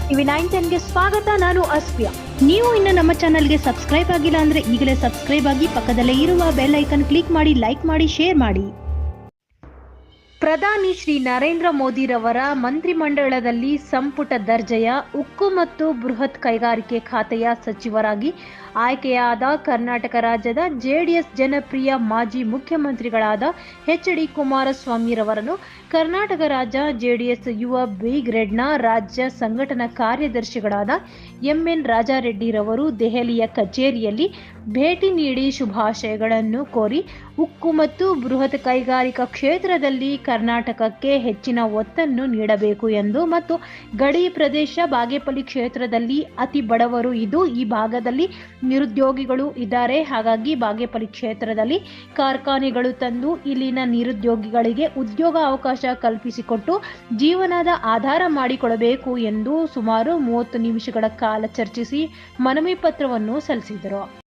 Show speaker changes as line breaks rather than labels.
TV 9 ಗೆ ಸ್ವಾಗತ. ನಾನು ಅಸ್ಫಿಯಾ.
ನೀವು ಇನ್ನು ನಮ್ಮ ಚಾನಲ್ಗೆ ಸಬ್ಸ್ಕ್ರೈಬ್ ಆಗಿಲ್ಲ ಅಂದ್ರೆ ಈಗಲೇ ಸಬ್ಸ್ಕ್ರೈಬ್ ಆಗಿ ಪಕ್ಕದಲ್ಲೇ ಇರುವ ಬೆಲ್ ಐಕನ್ ಕ್ಲಿಕ್ ಮಾಡಿ, ಲೈಕ್ ಮಾಡಿ, ಶೇರ್ ಮಾಡಿ.
ಪ್ರಧಾನಿ ಶ್ರೀ ನರೇಂದ್ರ ಮೋದಿರವರ ಮಂತ್ರಿಮಂಡಲದಲ್ಲಿ ಸಂಪುಟ ದರ್ಜೆಯ ಉಕ್ಕು ಮತ್ತು ಬೃಹತ್ ಕೈಗಾರಿಕೆ ಖಾತೆಯ ಸಚಿವರಾಗಿ ಆಯ್ಕೆಯಾದ ಕರ್ನಾಟಕ ರಾಜ್ಯದ ಜೆಡಿಎಸ್ ಜನಪ್ರಿಯ ಮಾಜಿ ಮುಖ್ಯಮಂತ್ರಿಗಳಾದ ಎಚ್.ಡಿ. ಕುಮಾರಸ್ವಾಮಿರವರನ್ನು ಕರ್ನಾಟಕ ರಾಜ್ಯ ಜೆಡಿಎಸ್ ಯುವ ಬ್ರಿಗೇಡ್ನ ರಾಜ್ಯ ಸಂಘಟನಾ ಕಾರ್ಯದರ್ಶಿಗಳಾದ ಎಂ.ಎನ್. ರಾಜಾರೆಡ್ಡಿರವರು ದೆಹಲಿಯ ಕಚೇರಿಯಲ್ಲಿ ಭೇಟಿ ನೀಡಿ ಶುಭಾಶಯಗಳನ್ನು ಕೋರಿ ಉಕ್ಕು ಮತ್ತು ಬೃಹತ್ ಕೈಗಾರಿಕಾ ಕ್ಷೇತ್ರದಲ್ಲಿ ಕರ್ನಾಟಕಕ್ಕೆ ಹೆಚ್ಚಿನ ಒತ್ತನ್ನು ನೀಡಬೇಕು ಎಂದು ಮತ್ತು ಗಡಿ ಪ್ರದೇಶ ಬಾಗೇಪಲ್ಲಿ ಕ್ಷೇತ್ರದಲ್ಲಿ ಅತಿ ಬಡವರು ಇದು, ಈ ಭಾಗದಲ್ಲಿ ನಿರುದ್ಯೋಗಿಗಳು ಇದ್ದಾರೆ. ಹಾಗಾಗಿ ಬಾಗೇಪಲ್ಲಿ ಕ್ಷೇತ್ರದಲ್ಲಿ ಕಾರ್ಖಾನೆಗಳು ತಂದು ಇಲ್ಲಿನ ನಿರುದ್ಯೋಗಿಗಳಿಗೆ ಉದ್ಯೋಗ ಅವಕಾಶ ಕಲ್ಪಿಸಿಕೊಟ್ಟು ಜೀವನದ ಆಧಾರ ಮಾಡಿಕೊಡಬೇಕು ಎಂದು ಸುಮಾರು 30 ನಿಮಿಷಗಳ ಕಾಲ ಚರ್ಚಿಸಿ ಮನವಿ ಪತ್ರವನ್ನು ಸಲ್ಲಿಸಿದರು.